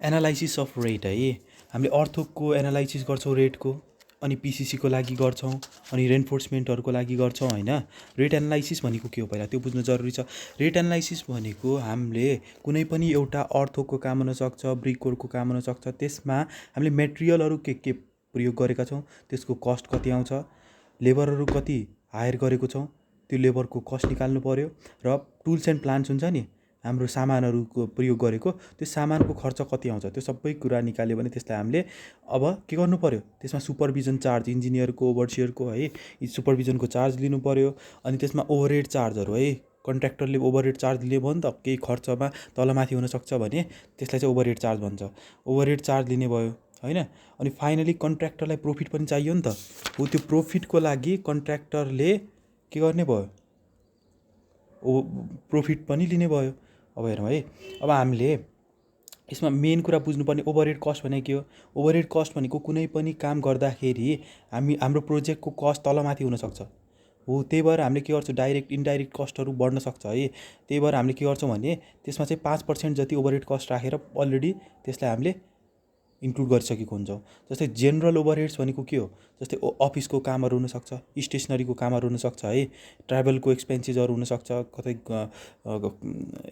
Analysis of rate है। हामीले अर्थको एनालाइसिस गर्छौँ रेटको, अनि पिसिसीको लागि गर्छौँ, अनि रेन्फोर्समेन्टहरूको लागि गर्छौँ होइन। रेट एनालाइसिस भनेको के हो पहिला त्यो बुझ्नु जरुरी छ। रेट एनालाइसिस भनेको हामीले कुनै पनि एउटा अर्थको काम हुनसक्छ, ब्रिकवर्कको काम हुनसक्छ, त्यसमा हामीले मेटेरियलहरू के प्रयोग गरेका छौँ, त्यसको कस्ट कति आउँछ, लेबरहरू कति हायर गरेको छौँ, त्यो लेबरको कस्ट निकाल्नु पऱ्यो, र टुल्स एन्ड प्लान्स हुन्छ नि हाम्रो सामानहरूको प्रयोग गरेको, त्यो सामानको खर्च कति आउँछ, त्यो सबै कुरा निकाल्यो भने त्यसलाई हामीले अब के गर्नु पऱ्यो, त्यसमा सुपरभिजन चार्ज, इन्जिनियरको, ओभरसियरको है सुपरभिजनको चार्ज लिनु पऱ्यो। अनि त्यसमा ओभरहेड चार्जहरू है, कन्ट्र्याक्टरले ओभरहेड चार्ज लियो भने त केही खर्चमा तलमाथि हुनसक्छ भने त्यसलाई चाहिँ ओभरहेड चार्ज भन्छ, ओभरहेड चार्ज लिने भयो होइन। अनि फाइनली कन्ट्र्याक्टरलाई प्रफिट पनि चाहियो नि त, हो त्यो प्रफिटको लागि कन्ट्र्याक्टरले के गर्ने भयो, प्रफिट पनि लिने भयो। अब हेरौँ है, अब हामीले यसमा मेन कुरा बुझ्नुपर्ने ओभरहेड कस्ट भनेको के हो। ओभरहेड कस्ट भनेको कुनै पनि काम गर्दाखेरि हाम्रो प्रोजेक्टको कस्ट तलमाथि हुनसक्छ हो, त्यही भएर हामीले के गर्छौँ, डाइरेक्ट इन्डाइरेक्ट कस्टहरू बढ्न सक्छ है। त्यही भएर हामीले के गर्छौँ भने त्यसमा चाहिँ 5% जति ओभरहेड कस्ट राखेर अलरेडी त्यसलाई हामीले इन्क्लुड गरिसकेको हुन्छौँ। जस्तै जेनरल ओभरहेड्स भनेको के हो, जस्तै अफिसको कामहरू हुनसक्छ, स्टेसनरीको कामहरू हुनसक्छ है, ट्राभलको एक्सपेन्सेसहरू हुनसक्छ, कतै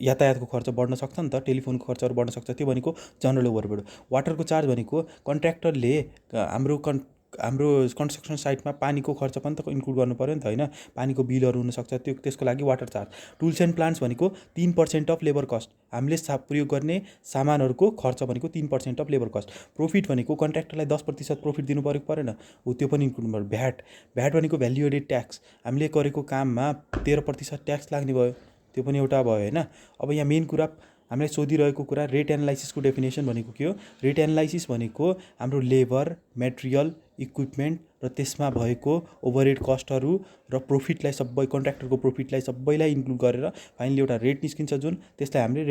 यातायातको खर्च बढ्न सक्छ नि त, टेलिफोनको खर्चहरू बढ्न सक्छ, त्यो भनेको जनरल ओभरहेड। वाटरको चार्ज भनेको कन्ट्र्याक्टरले हाम्रो कन्स्ट्रक्सन साइटमा पानीको खर्च पनि त इन्क्लुड गर्नु पऱ्यो नि त होइन, पानीको बिलहरू हुनसक्छ, त्यसको लागि water charge. Tools and plants भनेको 3% अफ लेबर कस्ट, हामीले प्रयोग गर्ने सामानहरूको खर्च भनेको 3% अफ लेबर कस्ट। प्रफिट भनेको कन्ट्र्याक्टरलाई 10% प्रफिट दिनु पऱ्यो परेन, हो त्यो पनि इन्क्लुड भयो। भ्याट भनेको भ्याल्यु एडेड ट्याक्स, हामीले गरेको काममा 13% ट्याक्स लाग्ने भयो, त्यो पनि एउटा भयो होइन। अब यहाँ मेन कुरा हामीलाई सोधिरहेको कुरा, रेट एनालाइसिसको डेफिनेसन भनेको के हो। रेट एनालाइसिस भनेको हाम्रो लेबर, मेटेरियल, इक्विपमेन्ट र त्यसमा भएको ओभरहेड कस्टहरू र प्रफिटलाई सबै, कन्ट्र्याक्टरको प्रफिटलाई सबैलाई इन्क्लुड गरेर फाइनली एउटा रेट निस्किन्छ जुन, त्यसलाई हामीले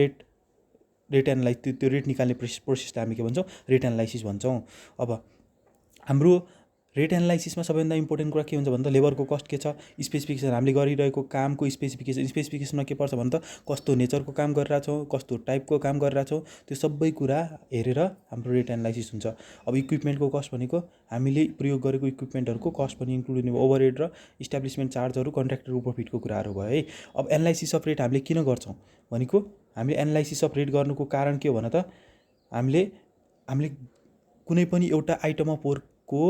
रेट एनालाइसिस, त्यो रेट निकाल्ने प्रोसेसलाई हामी के भन्छौँ, रेट एनालाइसिस भन्छौँ। अब हाम्रो रेट एनालाइसिसमा सबैभन्दा इम्पोर्टेन्ट कुरा के हुन्छ भन्दा लेबरको कस्ट के छ, स्पेसिफिकेसन, हामीले गरिरहेको कामको स्पेसिफिकेसनमा के पर्छ भन्दा कस्तो नेचरको काम गरिरहेछौँ, कस्तो टाइपको काम गरिरहेछौँ, त्यो सबै कुरा हेरेर हाम्रो रेट एनालाइसिस हुन्छ। अब इक्विपमेन्टको कस्ट भनेको हामीले प्रयोग गरेको इक्विपमेन्टहरूको कस्ट पनि इन्क्लुड हुने भयो, ओभरहेड र इस्टाब्लिसमेन्ट चार्जहरू, कन्ट्र्याक्टरको प्रफिटको कुराहरू भयो है। अब एनालाइसिस अफ रेट हामीले किन गर्छौँ भनेको, हामीले एनालाइसिस अफ रेट गर्नुको कारण के हो भन त, हामीले कुनै पनि एउटा आइटम अफ वर्कको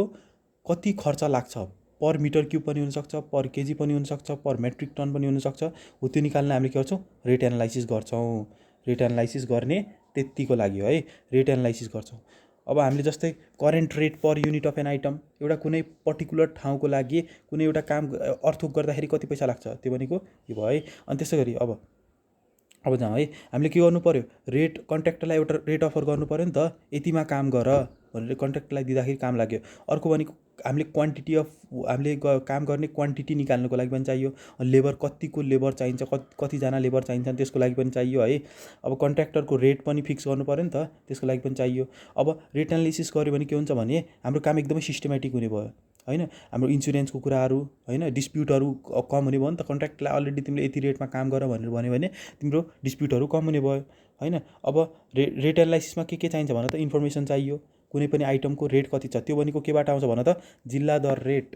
कति खर्च लाग्छ, पर मिटर क्युब पनि हुनसक्छ, पर केजी पनि हुनसक्छ, पर मेट्रिक टन पनि हुनसक्छ, हो त्यो निकाल्न हामीले के गर्छौँ, रेट एनालाइसिस गर्छौँ। रेट एनालाइसिस गर्ने त्यत्तिको लागि हो है, रेट एनालाइसिस गर्छौँ। अब हामीले जस्तै current rate per unit of an item, एउटा कुनै पर्टिकुलर ठाउँको लागि कुनै एउटा काम अर्थवर्क गर्दाखेरि कति पैसा लाग्छ, त्यो भनेको यो भयो है। अनि त्यसै गरी अब जाउँ है, हामीले के गर्नु पऱ्यो, रेट, कन्ट्र्याक्टरलाई एउटा रेट अफर गर्नु पऱ्यो नि त, यतिमा काम गर भनेर कन्ट्र्याक्टरलाई दिँदाखेरि काम लाग्यो। अर्को भनेको हामीले क्वान्टिटी अफ, हामीले काम गर्ने क्वान्टिटी निकाल्नुको लागि पनि चाहियो, लेबर कतिको लेबर चाहिन्छ, कतिजना लेबर चाहिन्छ त्यसको लागि पनि चाहियो है। अब कन्ट्र्याक्टरको रेट पनि फिक्स गर्नु पऱ्यो नि त, त्यसको लागि पनि चाहियो। अब रेट एनालिसिस गऱ्यो भने के हुन्छ भने हाम्रो काम एकदमै सिस्टमेटिक हुने भयो होइन। हाम्रो इन्सुरेन्सको कुराहरू होइन, डिस्प्युटहरू कम हुने भयो नि त, कन्ट्र्याक्टलाई अलरेडी तिमीले यति रेटमा काम गर भनेर भन्यो भने तिम्रो डिस्प्युटहरू कम हुने भयो होइन। अब रेट एनालाइसिसमा के चाहिन्छ भन त, इन्फर्मेसन चाहियो, कुनै पनि आइटमको रेट कति छ, त्यो भनेको केबाट आउँछ भन त, जिल्ला दर रेट,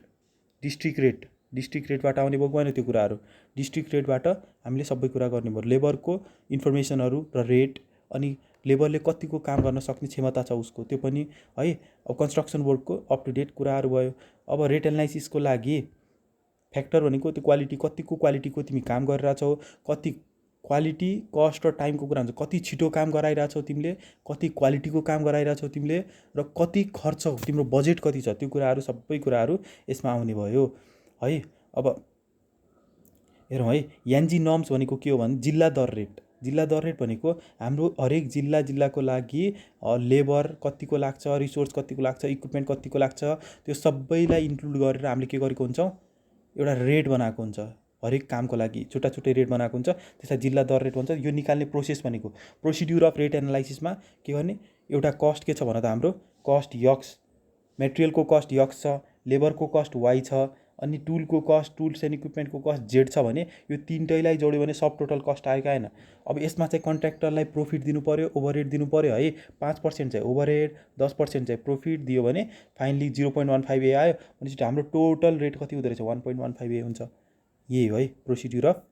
डिस्ट्रिक्ट रेटबाट आउने भयो गएन त्यो कुराहरू। डिस्ट्रिक्ट रेटबाट हामीले सबै कुरा गर्ने भयो, लेबरको इन्फर्मेसनहरू र रेट, अनि लेबरले कतिको काम गर्न सक्ने क्षमता छ उसको, त्यो पनि है। अब कन्स्ट्रक्सन बोर्डको अप टु डेट कुराहरू भयो। अब रेट एनालाइसिसको लागि फ्याक्टर भनेको त्यो कतिको क्वालिटीको तिमी काम गरिरहेछौ, कति क्वालिटी, कस्ट र टाइमको कुरा हुन्छ, कति छिटो काम गराइरहेछौ तिमीले, कति क्वालिटीको काम गराइरहेछौ तिमीले, र कति खर्च, तिम्रो बजेट कति छ, त्यो कुराहरू सबै कुराहरू यसमा आउने भयो है। अब हेरौँ है, यान्जी नर्म्स भनेको के हो भने जिल्ला दर रेट भनेको हाम्रो हरेक जिल्लाको लागि लेबर कतिको लाग्छ, रिसोर्स कतिको लाग्छ, इक्विपमेन्ट कतिको लाग्छ, त्यो सबैलाई इन्क्लुड गरेर हामीले के गरेको हुन्छौँ, एउटा रेट बनाएको हुन्छ। हरेक कामको लागि छुट्टै रेट बनाएको हुन्छ, त्यसलाई जिल्ला दर रेट भन्छ। यो निकाल्ने प्रोसेस भनेको, प्रोसिड्युर अफ रेट एनालाइसिसमा के गर्ने, एउटा कस्ट के छ भन त, हाम्रो कस्ट यक्स, मेटेरियलको कस्ट यक्स छ, लेबरको कस्ट वाई छ, अनि टुलको कस्ट, टुल्स एन्ड इक्विपमेन्टको कस्ट जेड छ भने यो तिनटैलाई जोड्यो भने सब टोटल कस्ट आयो कि आएन। अब यसमा चाहिँ कन्ट्र्याक्टरलाई प्रफिट दिनु पऱ्यो, ओभरहेड दिनु पऱ्यो है। 5% चाहिँ ओभरहेड, 10% चाहिँ प्रफिट दियो भने फाइनली 0.15A आयो। भनेपछि हाम्रो टोटल रेट कति हुँदो रहेछ? 1.15A हुन्छ। यही हो है प्रोसिड्युर अफ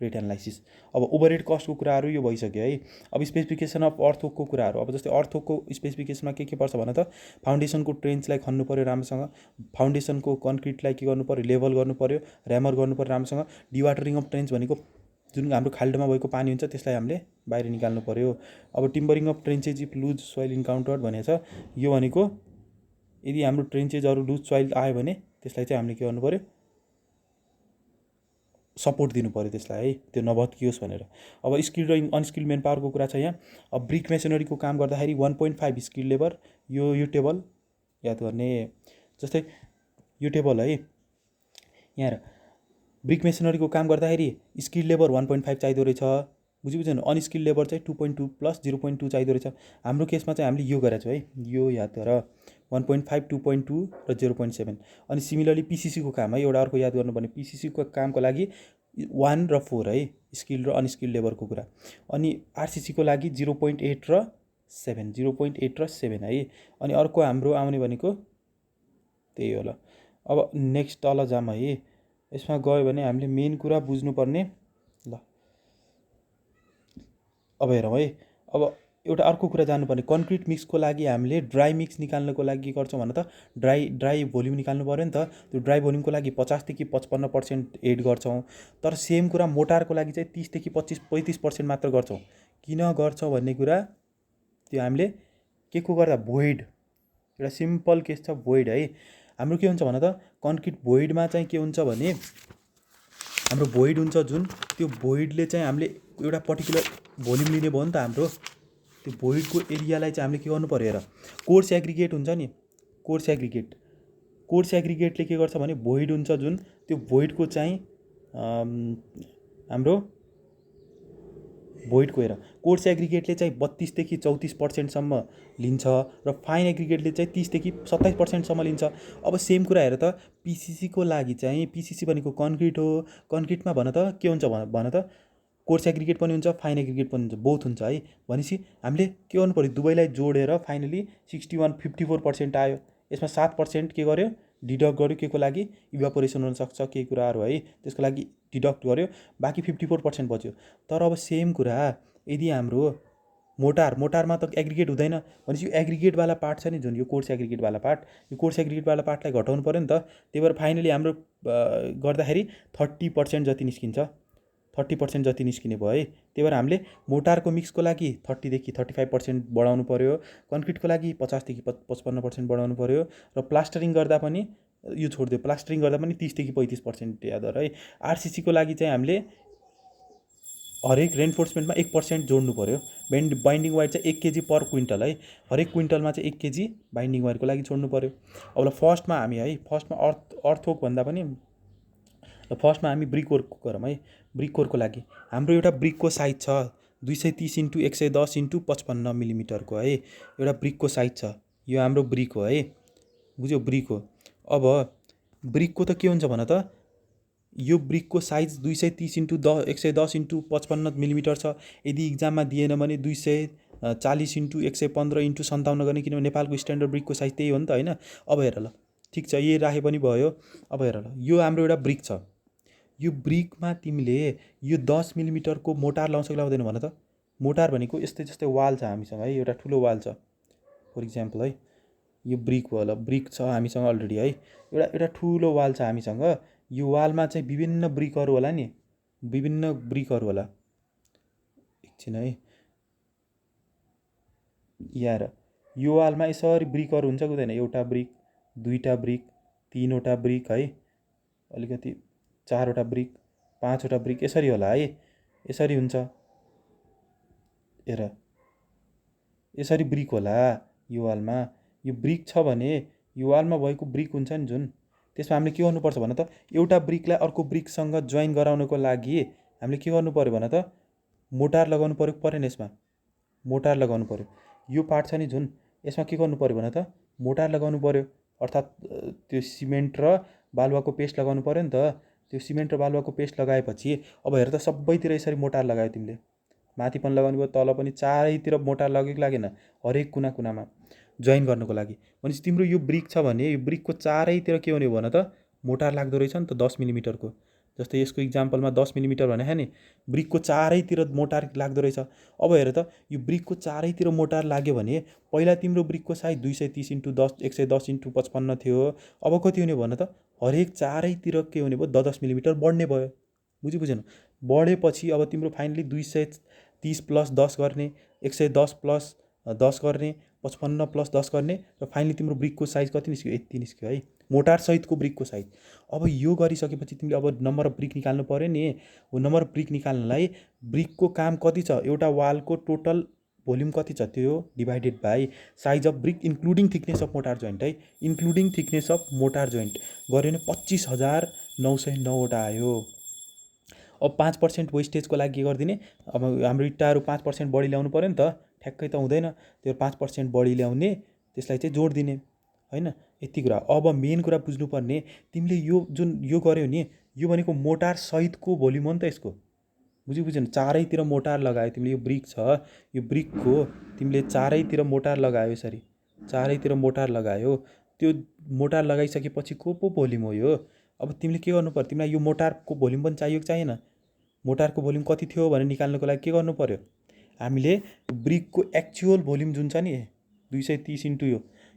रेट एनालाइसिस। अब ओभरहेड कस्टको कुराहरू यो भइसक्यो है। अब स्पेसिफिकेसन अफ अर्थवर्कको कुराहरू, अब जस्तै अर्थवर्कको स्पेसिफिकेसनमा के पर्छ भन त? फाउन्डेसनको ट्रेन्चलाई खन्नु पऱ्यो राम्रोसँग, फाउन्डेसनको कन्क्रिटलाई के गर्नु पऱ्यो? लेभल गर्नु पऱ्यो, र्यामर गर्नु पऱ्यो राम्रोसँग। डिवाटरिङ अफ ट्रेन्च भनेको जुन हाम्रो खाल्डोमा भएको पानी हुन्छ त्यसलाई हामीले बाहिर निकाल्नु पऱ्यो। अब टिम्बरिङ अफ ट्रेन्चेज इफ लुज सोइल इन्काउन्टर्ड भनेको छ। यो भनेको यदि हाम्रो ट्रेन्चेजहरू लुज सोइल आयो भने त्यसलाई चाहिँ हामीले के गर्नु पऱ्यो? सपोर्ट दिनु पऱ्यो त्यसलाई है, त्यो नभत्कियोस् भनेर। अब स्किल्ड र अनस्किल्ड मेन पावरको कुरा छ यहाँ। अब ब्रिक मेसनरीको काम गर्दाखेरि 1.5 स्किल्ड लेबर, यो टेबल याद गर्ने। जस्तै यो टेबल है, यहाँ हेर, ब्रिक मेसनरीको काम गर्दाखेरि स्किल्ड लेबर 1.5 चाहिँदो रहेछ, बुझ्नु? अनस्किल्ड लेबर चाहिँ 2.2 प्लस 0.2 चाहिँदो रहेछ। हाम्रो केसमा चाहिँ हामीले यो गरेको छौँ है, यो याद गर, 1.5, 2.2 र 0.7। अनि सिमिलरली पिसिसीको काम है, एउटा अर्को याद गर्नुपर्ने, पिसिसीको कामको लागि 1 र 4 है, स्किल्ड र अनस्किल्ड लेबरको कुरा। अनि आरसिसीको लागि 0.8 र 7, 0.8 र 7 है। अनि अर्को हाम्रो आउने भनेको त्यही होला। अब नेक्स्ट तल जाम है। यसमा गयो भने हामीले मेन कुरा बुझ्नुपर्ने, ल अब हेरौँ है। अब एउटा अर्को कुरा जान्नुपर्ने, कन्क्रिट मिक्सको लागि हामीले ड्राई मिक्स निकाल्नको लागि के गर्छौँ भन त? ड्राई भोल्युम निकाल्नु पऱ्यो नि त। त्यो ड्राई भोल्युमको लागि 50 देखि 55% एड गर्छौँ। तर सेम कुरा मोटारको लागि चाहिँ 30 देखि 35% मात्र गर्छौँ। किन गर्छौँ भन्ने कुरा त्यो हामीले के को गर्दा? भोइड, एउटा सिम्पल केस छ भोइड है। हाम्रो के हुन्छ भन त? कन्क्रिट भोइडमा चाहिँ के हुन्छ भने हाम्रो भोइड हुन्छ जुन, त्यो भोइडले चाहिँ हामीले एउटा पर्टिकुलर भोल्युम लिने भयो नि त हाम्रो। त्यो भोइडको एरियालाई चाहिँ हामीले के गर्नु पऱ्यो? हेर, कोर्स एग्रिगेट हुन्छ नि, कोर्स एग्रिगेटले के गर्छ भने भोइड हुन्छ जुन, त्यो भोइडको चाहिँ हाम्रो भोइडको हेर, कोर्स एग्रिगेटले चाहिँ 32 देखि 34% लिन्छ र फाइन एग्रिगेटले चाहिँ 30 देखि 27% लिन्छ। अब सेम कुरा हेर त, पिसिसीको लागि चाहिँ, पिसिसी भनेको कन्क्रिट हो, कन्क्रिटमा भन त के हुन्छ भन त? कोर्स एग्रिगेट पनि हुन्छ, फाइन एग्रिगेट पनि हुन्छ, बोथ हुन्छ है। भनेपछि हामीले के गर्नु पऱ्यो? दुवैलाई जोडेर फाइनली 54% आयो। यसमा 7% के गर्यो? डिडक्ट गर्यो, के को लागि? इभ्यापोरेसन हुनसक्छ केही कुराहरू है, त्यसको लागि डिडक्ट गर्यो, बाँकी 54% बच्यो। तर अब सेम कुरा यदि हाम्रो मोटारमा त एग्रिगेट हुँदैन, भनेपछि यो एग्रिगेटवाला पार्ट छ नि जुन, यो कोर्स एग्रिगेटवाला पार्ट, यो कोर्स एग्रिगेटवाला पार्टलाई घटाउनु पऱ्यो नि त। त्यही भएर फाइनली हाम्रो गर्दाखेरि 30% जति निस्किन्छ, 30% जति निस्किने भयो है। त्यही भएर हामीले मोटारको मिक्सको लागि 30 देखि 35% बढाउनु पऱ्यो, कन्क्रिटको लागि 50 देखि 55% बढाउनु पऱ्यो, र प्लास्टरिङ गर्दा पनि यो छोडिदियो, प्लास्टरिङ गर्दा पनि 30 देखि 35% याद गर है। आरसिसीको लागि चाहिँ हामीले हरेक रेन्फोर्समेन्टमा 1% जोड्नु पऱ्यो। बाइन्डिङ वायर चाहिँ 1 केजी पर क्विन्टल है, हरेक क्विन्टलमा चाहिँ 1 केजी बाइन्डिङ वायरको लागि छोड्नु पऱ्यो। अब फर्स्टमा हामी है, फर्स्टमा अर्थवर्क भन्दा पनि फर्स्टमा हामी ब्रिक वर्क गरौँ है। ब्रिक वर्कको लागि हाम्रो एउटा ब्रिकको साइज छ 230 × 110 × 55 मिलिमिटरको है, एउटा ब्रिकको साइज छ। यो हाम्रो ब्रिक हो है, बुझ्यो? ब्रिक हो। अब ब्रिकको त के हुन्छ भन त? यो ब्रिकको साइज 230 × 110 × 55 मिलिमिटर छ। यदि इक्जाममा दिएन भने 240 × 115 × 57 गर्ने, किनभने नेपालको स्ट्यान्डर्ड ब्रिकको साइज त्यही हो नि त होइन। अब हेर ल, ठिक छ, यही राखे पनि भयो। अब हेर ल, यो हाम्रो एउटा ब्रिक छ। यो ब्रिकमा तिमीले यो 10 मिलिमिटरको मोटार लाउँछ कि लाउँदैन भन त? मोटार भनेको यस्तै जस्तै वाल छ हामीसँग है, एउटा ठुलो वाल छ फर इक्जाम्पल है, यो ब्रिक वाला ब्रिक छ हामीसँग अलरेडी है, एउटा ठुलो वाल छ हामीसँग। यो वालमा चाहिँ विभिन्न ब्रिकहरू होला नि, विभिन्न ब्रिकहरू होला। एकछिन है, यहाँ यो वालमा यसरी ब्रिकहरू हुन्छ कि हुँदैन? एउटा ब्रिक, दुईवटा ब्रिक, तीनवटा ब्रिक है, अलिकति 4वटा ब्रिक, 5वटा ब्रिक, यसरी होला है, यसरी हुन्छ। हेर, यसरी ब्रिक होला यो वालमा। यो ब्रिक छ भने यो वालमा भएको ब्रिक हुन्छ नि जुन, त्यसमा हामीले के गर्नुपर्छ भन त? एउटा ब्रिकलाई अर्को ब्रिकसँग जोइन गराउनको लागि हामीले के गर्नु पऱ्यो भन त? मोटार लगाउनु पऱ्यो कि परेन? यसमा मोटार लगाउनु पऱ्यो। यो पार्ट छ नि जुन, यसमा के गर्नु पऱ्यो भन त? मोटार लगाउनु पऱ्यो, अर्थात् त्यो सिमेन्ट र बालुवाको पेस्ट लगाउनु पऱ्यो नि त। त्यो सिमेन्ट र बालुवाको पेस्ट लगाएपछि अब हेर त सबैतिर यसरी मोटार लगायो तिमीले, माथि पनि लगाउनु भयो, तल पनि, चारैतिर मोटार लाग्यो कि लागेन? हरेक कुना कुनामा जोइन गर्नुको लागि। भनेपछि तिम्रो यो ब्रिक छ भने यो ब्रिकको चारैतिर के हुने भन त? मोटार लाग्दो रहेछ नि त 10 मिलिमिटरको। जस्तै यसको इक्जाम्पलमा 10 मिलिमिटर भनेको नि, ब्रिकको चारैतिर मोटार लाग्दो रहेछ। अब हेर त यो ब्रिकको चारैतिर मोटार लाग्यो भने पहिला तिम्रो ब्रिकको साइज 230 × 10 110 × 55 थियो। अब कति हुने भन त? हरेक चारैतिर के हुने भयो? 10 मिलिमिटर बढ्ने भयो। बुझेन? बढेपछि अब तिम्रो फाइनली 230 + 10 गर्ने, 110 + 10 गर्ने, 55 + 10 गर्ने, र फाइनली तिम्रो ब्रिकको साइज कति निस्क्यो? यति निस्क्यो है, मोटार सहितको ब्रिकको साइज। अब यो गरिसकेपछि तिमीले अब नम्बर अफ ब्रिक निकाल्नु पऱ्यो नि। हो नम्बर अफ ब्रिक निकाल्नलाई ब्रिकको काम कति छ, एउटा वालको टोटल भोल्युम कति छ त्यो divided by size of brick including thickness of mortar joint है, including thickness of mortar joint गऱ्यो भने 25,909 आयो। अब 5% वेस्टेजको लागि के गरिदिने? अब हाम्रो इट्टाहरू 5% बढी ल्याउनु पऱ्यो नि त, ठ्याक्कै त हुँदैन। त्यो 5% बढी ल्याउने, त्यसलाई चाहिँ जोड दिने होइन। यति कुरा। अब मेन कुरा बुझ्नुपर्ने, तिमीले यो जुन यो गर्यौ नि, यो भनेको मोटार सहितको भोल्युम हो नि त यसको। बुझेन? चारैतिर मोटार लगायो तिमीले, यो ब्रिक छ, यो ब्रिकको तिमीले चारैतिर मोटार लगायो, यसरी चारैतिर मोटार लगायो। त्यो मोटार लगाइसकेपछि को पो भोल्युम हो यो? अब तिमीले के गर्नु पर्यो? तिमीलाई यो मोटारको भोल्युम पनि चाहियो कि चाहिएन? मोटारको भोल्युम कति थियो भनेर निकाल्नुको लागि के गर्नु पर्यो? हामीले ब्रिकको एक्चुअल भोल्युम जुन छ नि 230 ×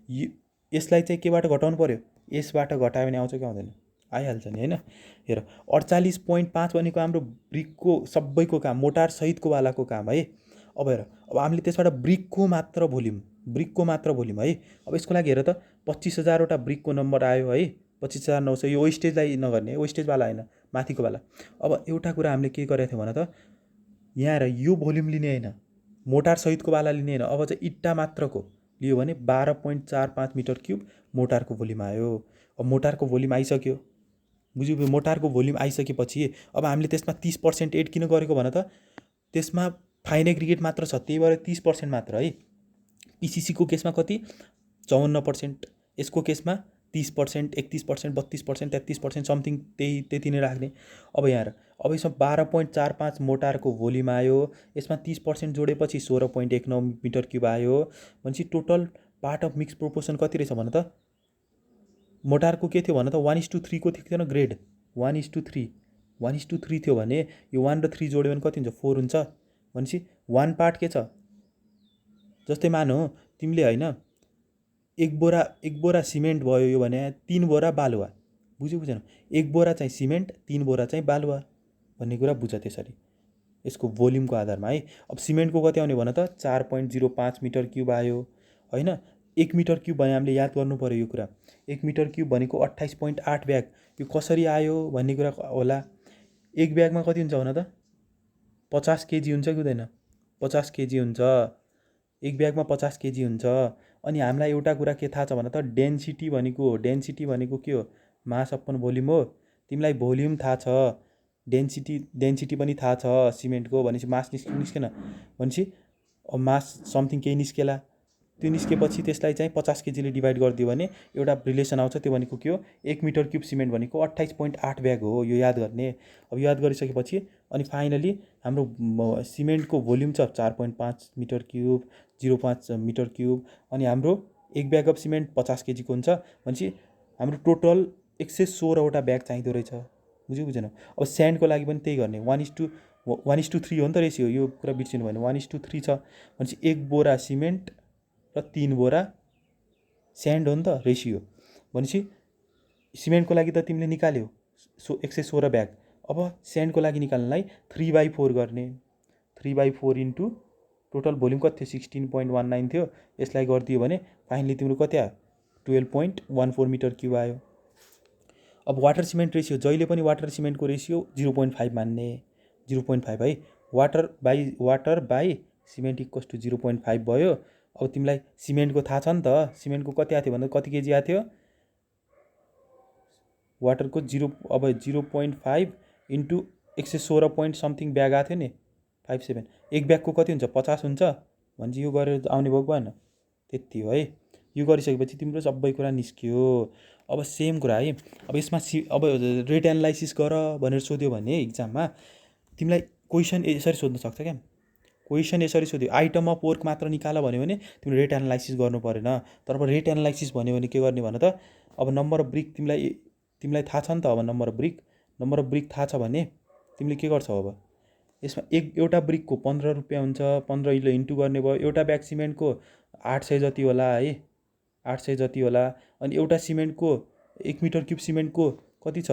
यो यसलाई चाहिँ केबाट घटाउनु पर्यो? यसबाट घटायो भने आउँछ कि आउँदैन? आइहाल्छ नि होइन। हेर 48.5 भनेको हाम्रो ब्रिकको सबैको काम, मोटार सहितको वालाको काम है। अब हेर, अब हामीले त्यसबाट ब्रिकको मात्र भोल्युम है। अब यसको लागि हेर त 25,000वटा ब्रिकको नम्बर आयो है, 25,900। यो वेस्टेजलाई नगर्ने, वेस्टेजवाला होइन, माथिको वाला। अब एउटा कुरा हामीले के गरेको थियौँ भन त, यहाँ हेर यो भोल्युम लिने होइन, मोटार सहितको वाला लिने होइन। अब चाहिँ इट्टा मात्रको लियो भने 12.45 मिटर क्युब मोटारको भोल्युम आयो। अब मोटारको भोल्युम आइसक्यो, बुझ्यो? मोटारको भोल्युम आइसकेपछि अब हामीले त्यसमा 30% एड किन गरेको भन त? त्यसमा फाइन एग्रिगेट मात्र छ, त्यही भएर 30% मात्र है। पिसिसीको केसमा कति? 54%, यसको केसमा 30%, 31%, 32%, 33% समथिङ त्यति नै राख्ने। अब यहाँ हेर, अब यसमा 12.45 मोटारको भोल्युम आयो, यसमा 30% जोडेपछि 16.19 मिटर क्युब आयो। भनेपछि total part of mix proportion कति रहेछ भन त? मोटारको के थियो भन त? 1:3 को थियो न ग्रेड, 1:3 थियो भने यो 1 र 3 जोड्यो भने कति हुन्छ? 4 हुन्छ। भनेपछि 1 पार्ट के छ? जस्तै मानु तिमीले होइन एक बोरा सिमेन्ट भयो यो भने 3 बोरा बालुवा, बुझेन? 1 बोरा चाहिँ सिमेन्ट, 3 बोरा चाहिँ बालुवा भन्ने कुरा बुझ त्यसरी यसको भोल्युमको आधारमा है। अब सिमेन्टको कति आउने भन त? 4.05 मिटर क्युब आयो होइन। 1 मिटर क्युब भने हामीले याद गर्नु पर्यो यो कुरा। 1 मिटर क्युब भनेको 28.8 ब्याग। यो कसरी आयो भन्ने कुरा होला। एक ब्यागमा कति हुन्छ भन त? 50 केजी हुन्छ कि हुँदैन? 50 केजी हुन्छ। एक ब्यागमा 50 केजी हुन्छ। अनि हामीलाई एउटा कुरा के थाहा छ भन त? डेन्सिटी भनेको के हो? मास अपन भोल्युम हो। तिमीलाई भोल्युम थाहा छ, डेन्सिटी पनि थाहा छ सिमेन्टको। भनेपछि मास निस्केन? भनेपछि मास समथिङ केही निस्केला। त्यो निस्केपछि त्यसलाई चाहिँ 50 केजीले डिभाइड गरिदियो भने एउटा रिलेसन आउँछ, त्यो भनेको के हो? 1 मिटर क्युब सिमेन्ट भनेको 28.8 ब्याग हो। यो याद गर्ने। अब याद गरिसकेपछि अनि फाइनली हाम्रो सिमेन्टको भोल्युम छ 4.5 मिटर क्युब, 0.5 मिटर क्युब। अनि हाम्रो एक ब्याग अफ सिमेन्ट 50 केजीको हुन्छ। भनेपछि हाम्रो टोटल 116वटा ब्याग चाहिँदो रहेछ। बुझेन? अब स्यान्डको लागि पनि त्यही गर्ने, 1:3 हो नि त रेसियो। यो कुरा बिर्सिनु भएन, 1:3 छ। भनेपछि 1 बोरा सिमेन्ट र 3 बोरा स्यान्ड हो नि त रेसियो। भनेपछि सिमेन्टको लागि त तिमीले निकाल्यौ 116 ब्याग। अब स्यान्डको लागि निकाल्नलाई 3/4 गर्ने, 3/4 इन्टु टोटल भोल्युम कति थियो? 16.19 थियो। यसलाई गरिदियो भने फाइनली तिम्रो कति आयो? 12.14 मिटर क्युब आयो। अब वाटर सिमेन्ट रेसियो, जहिले पनि वाटर सिमेन्टको रेसियो 0.5 मान्ने, 0.5 है। Water by cement equals to 0.5 भयो। अब तिमीलाई सिमेन्टको थाहा छ नि त, सिमेन्टको कति आएको थियो भन्दा कति केजी आएको थियो? वाटरको 0.5 इन्टु 116 पोइन्ट समथिङ ब्याग आएको थियो नि, 57। एक ब्यागको कति हुन्छ? 50 हुन्छ। भनेपछि यो गरेर आउने भयो भएन? त्यति हो है। यो गरिसकेपछि तिम्रो सबै कुरा निस्क्यो। अब सेम कुरा है, अब यसमा अब रेट एनालाइसिस गर भनेर सोध्यो भने इक्जाममा तिमीलाई क्वेसन यसरी सोध्न सक्छ क्या। क्वेसन यसरी सोध्यो, आइटम अफ वर्क मात्र निकाल भन्यो भने तिमीले रेट एनालाइसिस गर्नु परेन। तर अब रेट एनालाइसिस भन्यो भने के गर्ने भन त, अब नम्बर अफ ब्रिक तिमीलाई थाहा छ नि त। अब नम्बर अफ ब्रिक थाहा छ भने तिमीले के गर्छौ, अब यसमा एउटा ब्रिकको 15 रुपियाँ हुन्छ, 15 इन्टु गर्ने भयो। एउटा ब्याग सिमेन्टको 800 जति होला है, 800 जति होला। अनि एउटा सिमेन्टको 1 मिटर क्युब सिमेन्टको कति छ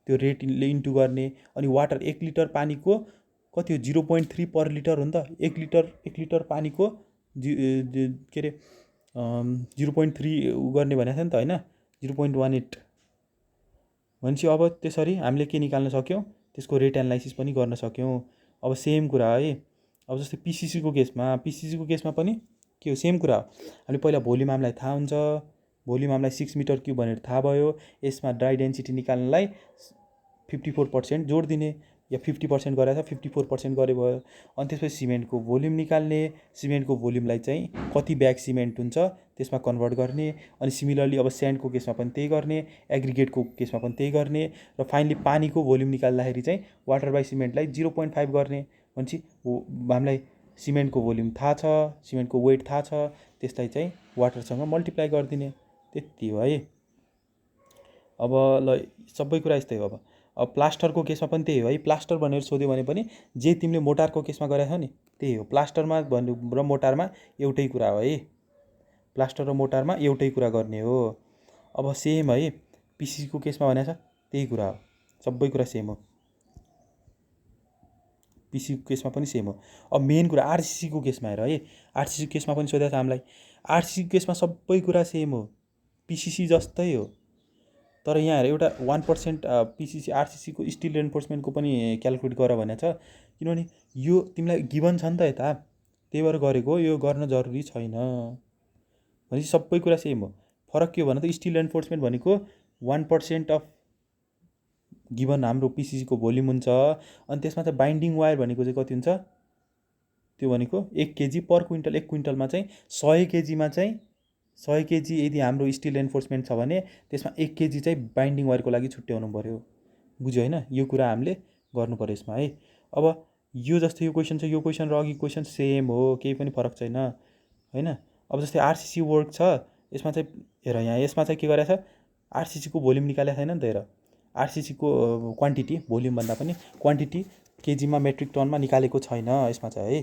त्यो रेटले इन्टु गर्ने। अनि वाटर 1 लिटर पानीको कति हो, 0.3 पर लिटर हो नि त। 1 लिटर पानीको के अरे 0.3 गर्ने भनेको थियो नि त होइन, 0.18 भनेपछि अब त्यसरी हामीले के निकाल्न सक्यौँ, त्यसको रेट एनालाइसिस पनि गर्न सक्यौँ। अब सेम कुरा है, अब जस्तै पिसिसीको केसमा पनि के हो, सेम कुरा हो। हामीले पहिला भोल्युम हामीलाई थाहा हुन्छ, भोल्युम हामीलाई 6 मिटर क्युब भनेर थाहा भयो। यसमा ड्राई डेन्सिटी निकाल्नलाई 54% जोड दिने, या 50% गरेर 54% गरे भयो। अनि त्यसपछि सिमेन्टको भोल्युम निकाल्ने, सिमेन्टको भोल्युमलाई चाहिँ कति ब्याग सिमेन्ट हुन्छ त्यसमा कन्भर्ट गर्ने। अनि सिमिलरली अब स्यान्डको केसमा पनि त्यही गर्ने, एग्रिगेटको केसमा पनि त्यही गर्ने। र फाइनली पानीको भोल्युम निकाल्दाखेरि चाहिँ वाटर बाई सिमेन्टलाई 0.5 गर्ने। भनेपछि हामीलाई सिमेन्टको भोल्युम थाहा छ, सिमेन्टको वेट थाहा छ, त्यसलाई चाहिँ वाटरसँग मल्टिप्लाई गरिदिने, त्यति हो है। अब ल सबै कुरा यस्तै हो। अब प्लास्टरको केसमा पनि त्यही हो है। प्लास्टर भनेर सोध्यो भने पनि जे तिमीले मोटारको केसमा गरेको छौ नि त्यही हो। प्लास्टरमा र मोटारमा एउटै कुरा हो है, प्लास्टर र मोटारमा एउटै कुरा गर्ने हो। अब सेम है, पिसीको केसमा भनेको छ त्यही कुरा हो, सबै कुरा सेम हो। पिसीको केसमा पनि सेम हो। अब मेन कुरा आरसिसीको केसमा हेर है, आरसिसीको केसमा पनि सोधेको छ हामीलाई। आरसिसीको केसमा सबै कुरा सेम हो, पिसिसी जस्तै हो। तर यहाँ हेर एउटा 1% पिसिसी आरसिसीको स्टिल रेन्फोर्समेन्टको पनि क्यालकुलेट गर भनेको छ। किनभने यो तिमीलाई गिभन छ नि त यता, त्यही भएर गरेको, यो गर्न जरुरी छैन। भनेपछि सबै कुरा सेम हो। फरक के हो भने त स्टिल रेन्फोर्समेन्ट भनेको 1% अफ गिभन हाम्रो पिसिसीको भोल्युम हुन्छ। अनि त्यसमा चाहिँ बाइन्डिङ वायर भनेको चाहिँ कति हुन्छ, त्यो भनेको 1 केजी पर क्विन्टल। 1 क्विन्टलमा चाहिँ 100 केजीमा चाहिँ 100 केजी यदि हाम्रो स्टिल रेन्फोर्समेन्ट छ भने त्यसमा 1 केजी चाहिँ बाइन्डिङ वायरको लागि छुट्याउनु पऱ्यो। बुझ्यो होइन, यो कुरा हामीले गर्नु पऱ्यो यसमा है। अब यो जस्तै यो क्वेसन छ, यो क्वेसन र अघि क्वेसन सेम हो, केही पनि फरक छैन होइन। अब जस्तै आरसिसी वर्क छ, यसमा चाहिँ हेर यहाँ यसमा चाहिँ के गरेको छ, आरसिसीको भोल्युम निकालेको छैन नि त। हेर आरसिसीको क्वान्टिटी, भोल्युम भन्दा पनि क्वान्टिटी केजीमा मेट्रिक टनमा निकालेको छैन यसमा चाहिँ है।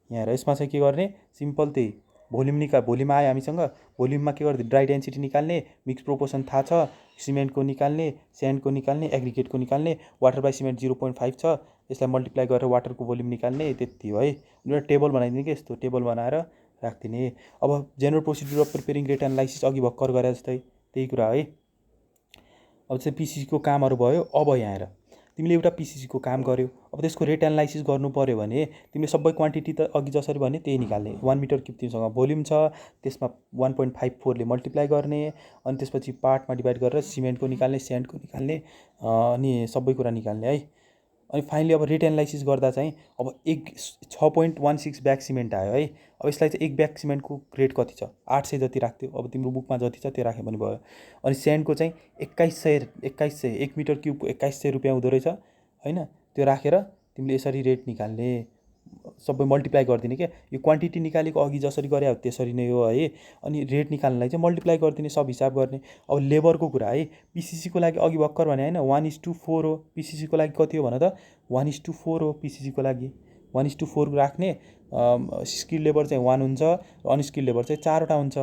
यहाँ हेर यसमा चाहिँ के गर्ने, सिम्पल त्यही भोल्युम आयो हामीसँग। भोल्युममा के गरिदियो, ड्राई डेन्सिटी निकाल्ने, मिक्स प्रोपोर्सन थाहा छ, सिमेन्टको निकाल्ने, स्यान्डको निकाल्ने, एग्रिगेटको निकाल्ने, वाटर बाई सिमेन्ट 0.5 छ, यसलाई मल्टिप्लाई गरेर वाटरको भोल्युम निकाल्ने, त्यति हो है। एउटा टेबल बनाइदिने कि यस्तो टेबल बनाएर राखिदिने। अब general procedure of preparing rate analysis अघि भर्खर गरे जस्तै त्यही कुरा है। अब चाहिँ पिसिसीको कामहरू भयो। अब यहाँ हेर तिमीले एउटा पिसिसीको काम गर्यो, अब त्यसको रेट एनालाइसिस गर्नु पऱ्यो भने तिमीले सबै क्वान्टिटी त अघि जसरी भने त्यही निकाल्ने। 1 मिटर क्युब तिमीसँग भोल्युम छ, त्यसमा 1.54ले मल्टिप्लाई गर्ने। अनि त्यसपछि पार्टमा डिभाइड गरेर सिमेन्टको निकाल्ने, स्यान्डको निकाल्ने, अनि सबै कुरा निकाल्ने है। अनि फाइनली अब रेट एनालाइसिस गर्दा चाहिँ अब 6.16 ब्याग सिमेन्ट आयो है। अब यसलाई चाहिँ 1 ब्याग सिमेन्टको रेट कति छ, 800 जति राख्थ्यो। अब तिम्रो बुकमा जति छ त्यो राख्यो भने भयो। अनि स्यान्डको चाहिँ 2100 1 मिटर क्युबको 2100 रुपियाँ हुँदो रहेछ होइन। त्यो राखेर तिमीले यसरी रेट निकाल्ने, सबै मल्टिप्लाई गरिदिने क्या। यो क्वान्टिटी निकालेको अघि जसरी गरे त्यसरी नै हो है। अनि रेट निकाल्नलाई चाहिँ मल्टिप्लाई गरिदिने, सब हिसाब गर्ने। अब लेबरको कुरा है, पिसिसीको लागि अघि भर्खर भने होइन 1:4 हो। पिसिसीको लागि कति हो भन त, 1:4 हो पिसिसीको लागि। 1:4 राख्ने, स्किल लेबर चाहिँ 1 हुन्छ, र अनस्किल लेबर चाहिँ 4वटा हुन्छ।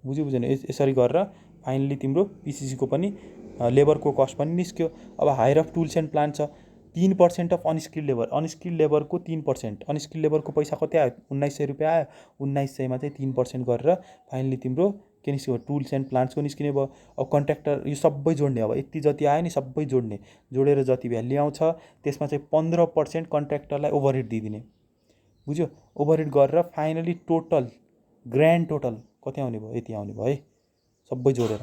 बुझेन, यसरी गरेर फाइनली तिम्रो पिसिसीको पनि लेबरको कस्ट पनि निस्क्यो। अब hire of tools and plant छ, 3% अफ अनस्किल लेबर, अनस्किल लेबरको 3%, अनस्किल लेबरको पैसा कति आयो, 1900 रुपियाँ आयो। 1900मा चाहिँ 3% गरेर फाइनली तिम्रो के निस्क्यो, टुल्स एन्ड प्लान्ट्सको निस्किने भयो। अब कन्ट्र्याक्टर यो सबै जोड्ने, अब यति जति आयो नि सबै जोड्ने, जोडेर जति भ्याल्यु आउँछ त्यसमा चाहिँ 15% कन्ट्र्याक्टरलाई ओभरहेड दिइदिने। बुझ्यो, ओभरहेड गरेर फाइनली टोटल ग्रान्ड टोटल कति आउने भयो, यति आउने भयो है सबै जोडेर।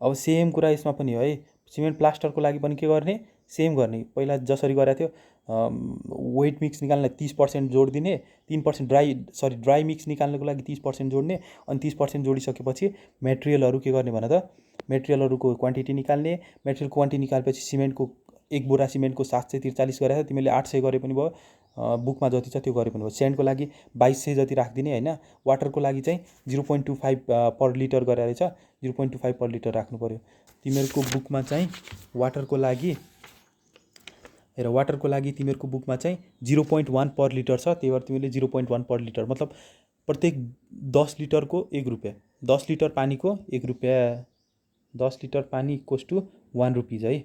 अब सेम कुरा यसमा पनि हो है। सिमेन्ट प्लास्टरको लागि पनि के गर्ने, सेम गर्ने। पहिला जसरी गरेको थियो वेट मिक्स निकाल्न 30% जोड दिने, 3% ड्राई मिक्स निकाल्नको लागि 30% जोड्ने, अनि 30% जोडिसकेपछि मेटेरियलहरू के गर्ने भन त, मेटेरियलहरूको क्वान्टिटी निकाल्ने। मेटेरियल क्वान्टिटी निकालेपछि सिमेन्टको 1 बोरा सिमेन्टको 743 गरेको छ, तिमीले 800 गरे पनि भयो, बुकमा जति छ त्यो गरे पनि भयो। सेन्डको लागि 2200 जति राखिदिने होइन। वाटरको लागि चाहिँ 0.25 पर लिटर गरेर रहेछ, 0.25 पर लिटर राख्नु पऱ्यो। तिमीहरूको बुकमा चाहिँ वाटरको लागि तिमीहरूको बुकमा चाहिँ 0.1 पर लिटर छ, त्यही भएर तिमीले 0.1 पर लिटर मतलब प्रत्येक 10 लिटरको 1 रुपियाँ, 10 लिटर पानीको 1 रुपियाँ, 10 लिटर पानी इक्वल्स टु 1 रुपिज है।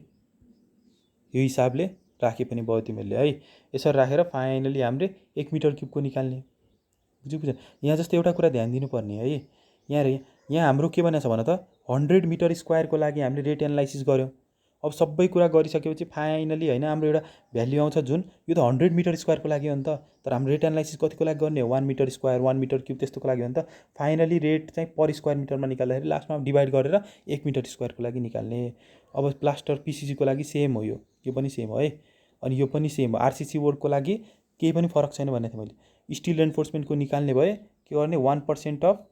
यो हिसाबले राखे पनि भयो तिमीहरूले है। यसरी राखेर फाइनली हामीले 1 मिटर क्युबको निकाल्ने। बुझ्यो। यहाँ जस्तो एउटा कुरा ध्यान दिनुपर्ने है, यहाँ हाम्रो के भनेको छ भन त, 100 मिटर स्क्वायरको लागि हामीले रेट एनालाइसिस गऱ्यौँ। अब सबै कुरा गरिसकेपछि फाइनली होइन हाम्रो एउटा भ्याल्यु आउँछ जुन, यो त 100 मिटर स्क्वायरको लागि हो नि त, तर हाम्रो रेट एनालाइसिस कतिको लागि गर्ने हो, 1 मिटर स्क्वायर 1 मिटर क्युब त्यस्तोको लागि हो नि त। फाइनली रेट चाहिँ पर स्क्वायर मिटरमा निकाल्दाखेरि लास्टमा डिभाइड गरेर 1 मिटर स्क्वायरको लागि निकाल्ने। अब प्लास्टर पिसिसीको लागि सेम हो, यो पनि सेम हो है, अनि यो पनि सेम हो। आरसिसी वर्कको लागि केही पनि फरक छैन भनेको थिएँ मैले। स्टिल रेन्फोर्समेन्टको निकाल्ने भए के गर्ने, 1% अफ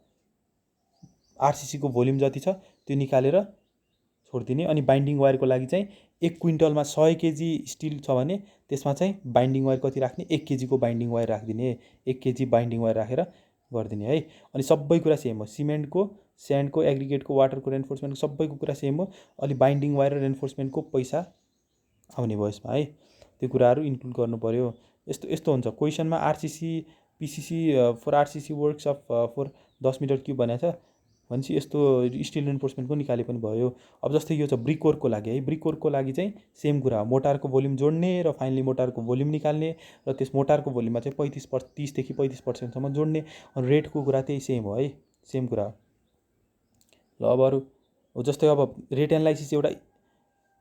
आरसिसीको भोल्युम जति छ त्यो निकालेर छोडिदिने। अनि बाइन्डिङ वायरको लागि चाहिँ 1 क्विन्टलमा 100 केजी स्टिल छ भने त्यसमा चाहिँ बाइन्डिङ वायर कति राख्ने, 1 केजीको बाइन्डिङ वायर राखिदिने, 1 केजी बाइन्डिङ वायर राखेर गरिदिने है। अनि सबै कुरा सेम हो, सिमेन्टको, स्यान्डको, एग्रिगेटको, वाटरको, रेन्फोर्समेन्टको सबैको कुरा सेम हो। अलि बाइन्डिङ वायर र रेन्फोर्समेन्टको पैसा आउने भयो यसमा है, त्यो कुराहरू इन्क्लुड गर्नु पऱ्यो। यस्तो हुन्छ क्वेसनमा, RCC PCC for RCC works of for 10 metre cube भनेको छ भनेपछि यस्तो स्टिल रेन्फोर्समेन्टको निकाले पनि भयो। अब जस्तै यो छ ब्रिक वर्कको लागि है, ब्रिक वर्कको लागि चाहिँ सेम कुरा हो, मोटारको भोल्युम जोड्ने र फाइनली मोटारको भोल्युम निकाल्ने, र त्यस मोटारको भोल्युममा चाहिँ 30देखि 35%सम्म जोड्ने। अनि रेटको कुरा त्यही सेम हो है, सेम कुरा हो। ल अब अरू जस्तै अब रेट एनालाइसिस एउटा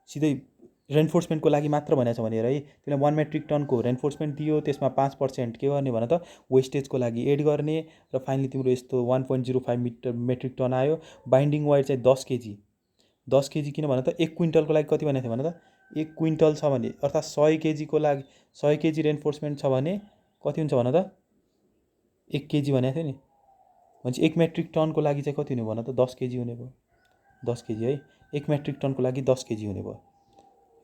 सिधै रेन्फोर्समेन्टको लागि मात्र भनेको छ भनेर है, त्यसलाई 1 मेट्रिक टनको रेन्फोर्समेन्ट दियो, त्यसमा 5% के गर्ने भन त, वेस्टेजको लागि एड गर्ने, र फाइनली तिम्रो यस्तो 1.05 मेट्रिक टन आयो। बाइन्डिङ वायर चाहिँ 10 केजी, 10 केजी किन भन त, 1 क्विन्टलको लागि कति भनेको थियो भन त, 1 क्विन्टल छ भने अर्थात् 100 केजीको लागि 100 केजी रेन्फोर्समेन्ट छ भने कति हुन्छ भन त, 1 केजी भनेको थियो नि, भनेपछि 1 मेट्रिक टनको लागि चाहिँ कति हुने भन त, 10 केजी हुने भयो, 10 केजी है। 1 मेट्रिक टनको लागि 10 केजी हुने भयो,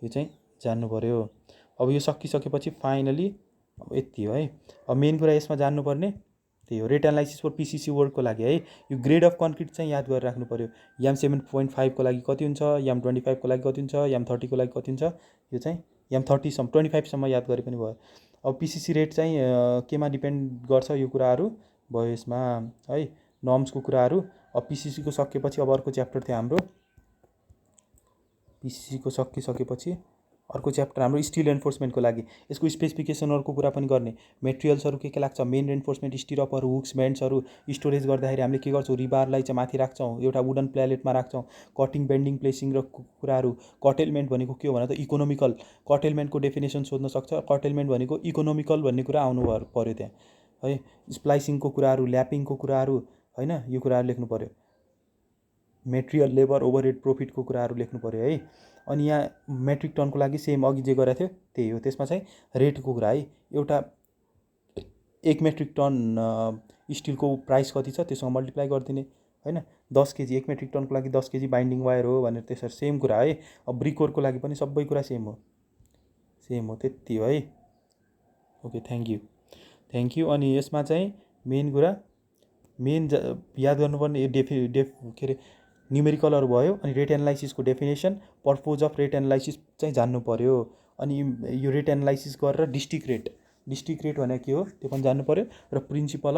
यो चाहिँ जान्नु पऱ्यो। अब यो सकिसकेपछि फाइनली अब यति हो है। अब मेन कुरा यसमा जान्नुपर्ने त्यही हो, रेट एनालाइसिस फर पिसिसी वर्कको लागि है। यो ग्रेड अफ कन्क्रिट चाहिँ याद गरेर राख्नु पऱ्यो। याम 7.5 को लागि कति हुन्छ, याम 25 को लागि कति हुन्छ, याम 30 को लागि कति हुन्छ, यो चाहिँ याम 25सम्म याद गरे पनि भयो। अब पिसिसी रेट चाहिँ केमा डिपेन्ड गर्छ यो कुराहरू भयो यसमा है, नर्म्सको कुराहरू। अब पिसिसीको सकेपछि अब अर्को च्याप्टर थियो हाम्रो, पिसिसीको सकिसकेपछि अर्को च्याप्टर हाम्रो स्टिल रेन्फोर्समेन्टको लागि। यसको स्पेसिफिकेसनहरूको कुरा पनि गर्ने, मेटेरियल्सहरू के लाग्छ, मेन रेन्फोर्समेन्ट स्टिरअपहरू, हुक्स, बेन्ड्सहरू। स्टोरेज गर्दाखेरि हामीले के गर्छौँ, रिबारलाई चाहिँ माथि राख्छौँ, एउटा वुडन प्लेटमा राख्छौँ। कटिङ, बेन्डिङ, प्लेसिङ र कुराहरू। कटेलमेन्ट भनेको के हो भन त, इकोनोमिकल। कटेलमेन्टको डेफिनेसन सोध्न सक्छ, कटेलमेन्ट भनेको इकोनोमिकल भन्ने कुरा आउनु पऱ्यो त्यहाँ है। स्प्लाइसिङको कुराहरू, ल्यापिङको कुराहरू होइन, यो कुराहरू लेख्नु पऱ्यो। मेटेरियल, लेबर, ओभरहेड, प्रफिटको कुराहरू लेख्नु पऱ्यो है। अनि यहाँ मेट्रिक टनको लागि सेम अघि जे गरेको थियो त्यही हो, त्यसमा चाहिँ रेटको कुरा है। एउटा 1 मेट्रिक टन स्टिलको प्राइस कति छ त्योसँग मल्टिप्लाई गरिदिने होइन। 10 केजी 1 मेट्रिक टनको लागि 10 केजी बाइन्डिङ वायर हो भनेर त्यसरी सेम कुरा है। अब ब्रिक वर्कको लागि पनि सबै कुरा सेम हो, त्यति हो है। Okay, thank you. अनि यसमा चाहिँ मेन कुरा याद गर्नुपर्ने के अरे न्युमेरिकलहरू भयो। अनि रेट एनालाइसिसको definition, purpose of rate analysis चाहिँ जान्नु पऱ्यो। अनि यो रेट एनालाइसिस गरेर डिस्ट्रिक्ट रेट भनेको के हो त्यो पनि जान्नु पऱ्यो, र प्रिन्सिपल